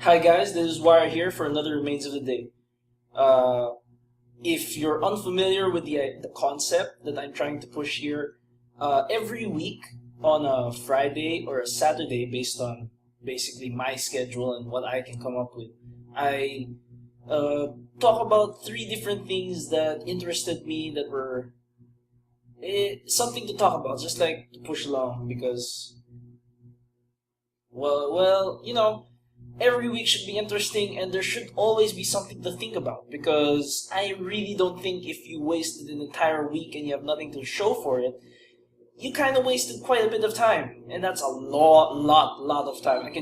Hi guys, this is Wire here for another Remains of the Day. Uh, if you're unfamiliar with the concept that I'm trying to push here, every week on a Friday or a Saturday, based on basically my schedule and what I can come up with, I uh, talk about three different things that interested me that were something to talk about, just like to push along because, every week should be interesting and there should always be something to think about because I really don't think if you wasted an entire week and you have nothing to show for it, you kind of wasted quite a bit of time. And that's a lot of time.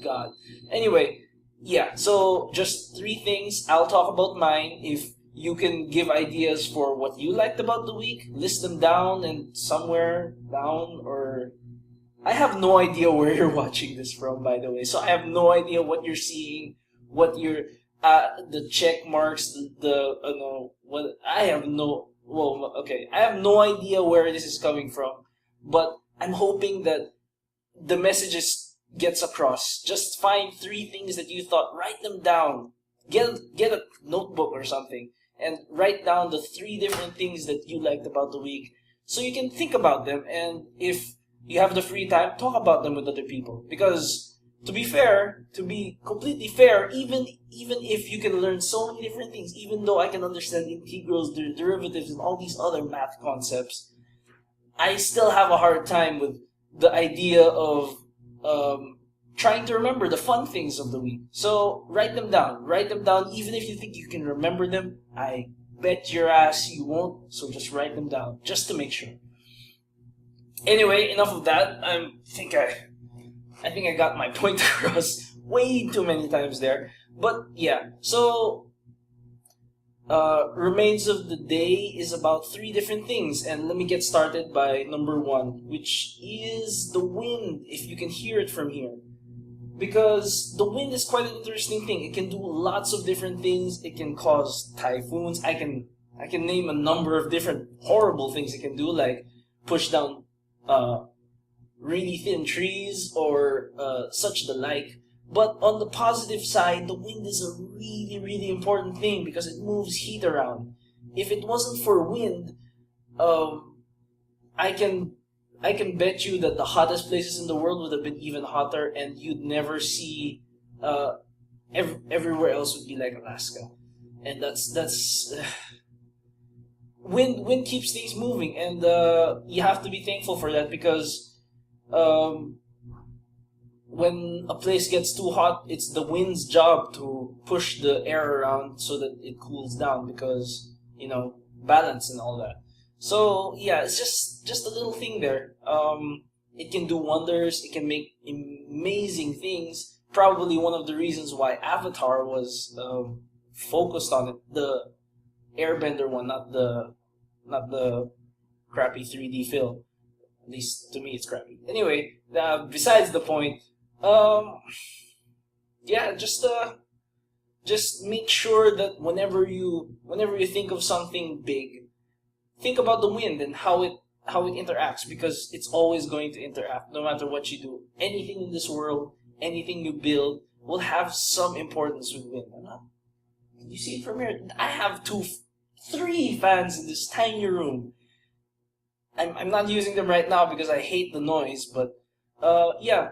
God. Anyway, yeah, so just three things. I'll talk about mine. If you can give ideas for what you liked about the week, list them down and somewhere down or I have no idea where you're watching this from, by the way. So I have no idea what you're seeing, what you're, the check marks, no, what, I have no, well, okay, I have no idea where this is coming from, but I'm hoping that the messages gets across. Just find three things that you thought, write them down. Get a notebook or something and write down the three different things that you liked about the week so you can think about them and if you have the free time, talk about them with other people. Because to be fair, to be completely fair, even if you can learn so many different things, even though I can understand integrals, derivatives, and all these other math concepts, I still have a hard time with the idea of trying to remember the fun things of the week. So write them down. Write them down, even if you think you can remember them. I bet your ass you won't. So just write them down, just to make sure. Anyway, enough of that. I think I got my point across way too many times there. But yeah, so remains of the day is about three different things, and let me get started by number one, which is the wind. If you can hear it from here, because the wind is quite an interesting thing. It can do lots of different things. It can cause typhoons. I can name a number of different horrible things it can do, like push down really thin trees or such the like. But on the positive side, the wind is a really important thing because it moves heat around. If it wasn't for wind, um, I can I can bet you that the hottest places in the world would have been even hotter, and you'd never see everywhere else would be like Alaska, and that's wind keeps things moving, and you have to be thankful for that because um, when a place gets too hot, it's the wind's job to push the air around so that it cools down because balance and all that. So yeah, it's just a little thing there. It can do wonders. It can make amazing things. Probably one of the reasons why Avatar was focused on it, the Airbender one, not the crappy 3D film. At least to me, it's crappy. Anyway, besides the point, um, yeah, just make sure that whenever you think of something big, think about the wind and how it interacts because it's always going to interact no matter what you do. Anything in this world, anything you build will have some importance with wind. Can you see it from here? I have three fans in this tiny room. I'm not using them right now because I hate the noise, but yeah,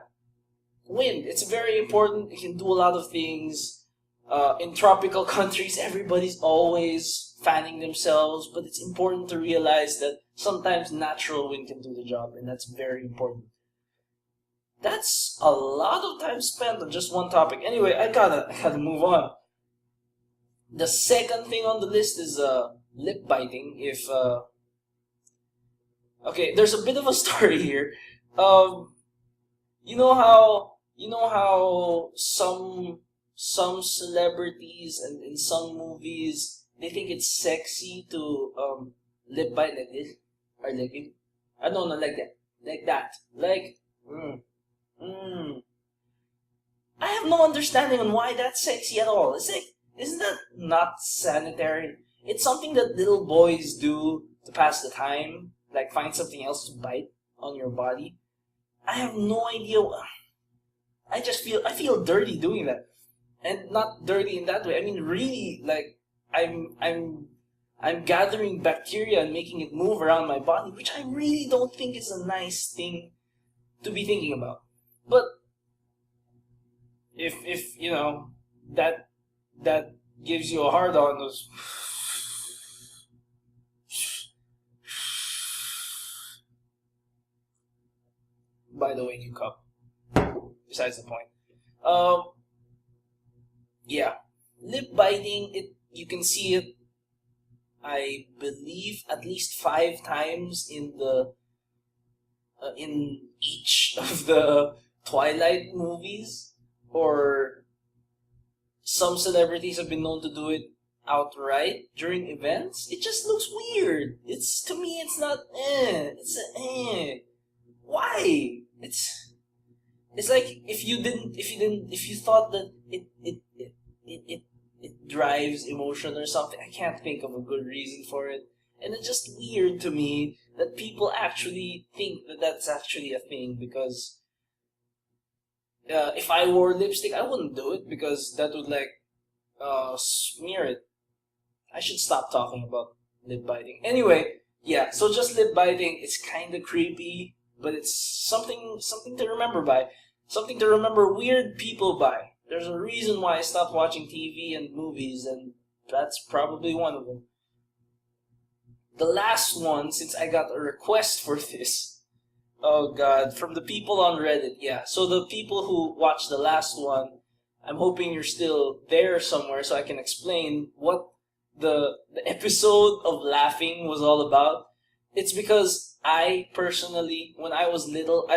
wind. It's very important. It can do a lot of things. In tropical countries, everybody's always fanning themselves, but it's important to realize that sometimes natural wind can do the job, and that's very important. That's a lot of time spent on just one topic. Anyway, I gotta move on. The second thing on the list is lip biting. If Okay, there's a bit of a story here. Um, you know how some celebrities and in some movies they think it's sexy to lip bite like this or like it. I don't know, like that, like mm, mm. I have no understanding on why that's sexy at all. Isn't that not sanitary? It's something that little boys do to pass the time, like find something else to bite on your body. I have no idea. I feel dirty doing that, and not dirty in that way. I mean, really, like I'm I'm I'm gathering bacteria and making it move around my body, which I really don't think is a nice thing to be thinking about. But if you know that that gives you a hard on, those. By the way, new cup. Besides the point. Um, yeah, lip biting. It you can see it. I believe at least 5 times in each of the Twilight movies, or some celebrities have been known to do it outright during events. It just looks weird. It's to me, it's not. It's a Why? It's like if you thought that it drives emotion or something. I can't think of a good reason for it, and it's just weird to me that people actually think that that's actually a thing. Because if I wore lipstick, I wouldn't do it because that would like smear it. I should stop talking about lip biting. Anyway, yeah. So just lip biting. It's kind of creepy, but it's something to remember by. Something to remember weird people by. There's a reason why I stopped watching TV and movies, and that's probably one of them. The last one, since I got a request for this, oh god, from the people on Reddit, yeah. So the people who watched the last one, I'm hoping you're still there somewhere so I can explain what the episode of laughing was all about. It's because I personally, when I was little,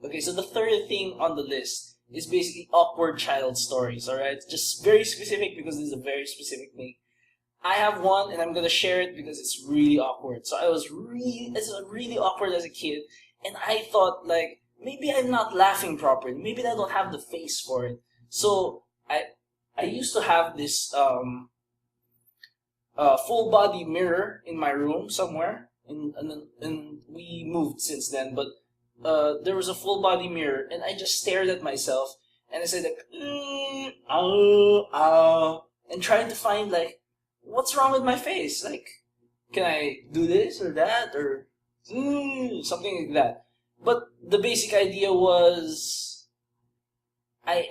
okay. So the third thing on the list is basically awkward child stories. All right, just very specific because this is a very specific thing. I have one, and I'm gonna share it because it's really awkward. So it's really awkward as a kid, and I thought like maybe I'm not laughing properly. Maybe I don't have the face for it. So I used to have this full body mirror in my room somewhere, and we moved since then. But there was a full body mirror, and I just stared at myself, and I said like, and trying to find like what's wrong with my face. Like, can I do this or that or something like that? But the basic idea was I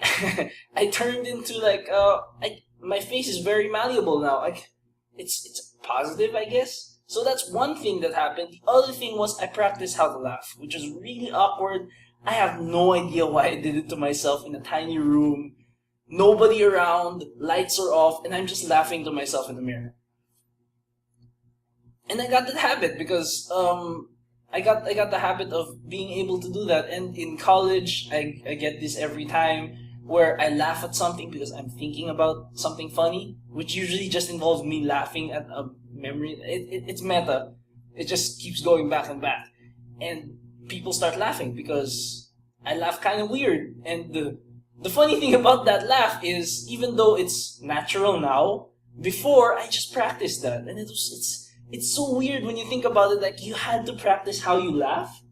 I turned into like my face is very malleable now. Like it's positive, I guess. So that's one thing that happened. The other thing was I practiced how to laugh, which is really awkward. I have no idea why I did it to myself in a tiny room, nobody around, lights are off, and I'm just laughing to myself in the mirror. And I got that habit because I got the habit of being able to do that. And in college, I get this every time where I laugh at something because I'm thinking about something funny, which usually just involves me laughing at a memory. It's meta. It just keeps going back and back. And people start laughing because I laugh kind of weird. And the funny thing about that laugh is, even though it's natural now, before I just practiced that. And it's so weird when you think about it, like you had to practice how you laugh.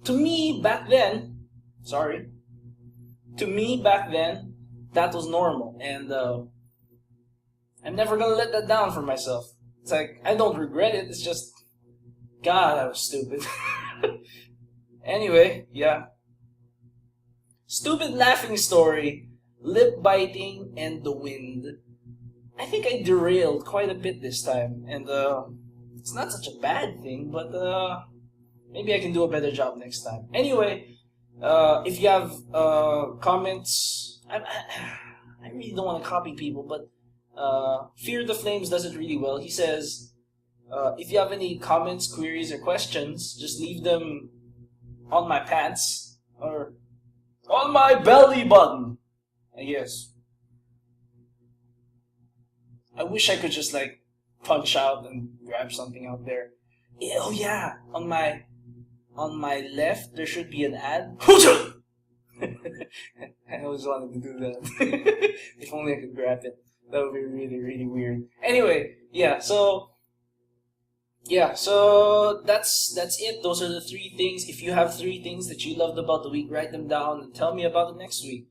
To me, back then, sorry, to me back then, that was normal. And I'm never gonna let that down for myself. It's like, I don't regret it, it's just, God, I was stupid. Anyway, yeah. Stupid laughing story, lip biting, and the wind. I think I derailed quite a bit this time, and it's not such a bad thing, but maybe I can do a better job next time. Anyway, if you have comments, I really don't want to copy people, but Fear the Flames does it really well. He says, if you have any comments, queries, or questions, just leave them on my pants, or on my belly button, I guess. I wish I could just like punch out and grab something out there. Yeah, oh yeah, on my left there should be an ad. I always wanted to do that. If only I could grab it. That would be really, really weird. Anyway, yeah, so Yeah, so that's it. Those are the three things. If you have three things that you loved about the week, write them down and tell me about it next week.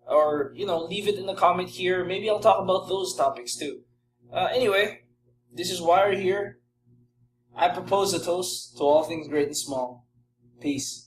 Or, leave it in the comment here. Maybe I'll talk about those topics too. Anyway, this is Wire here. I propose a toast to all things great and small. Peace.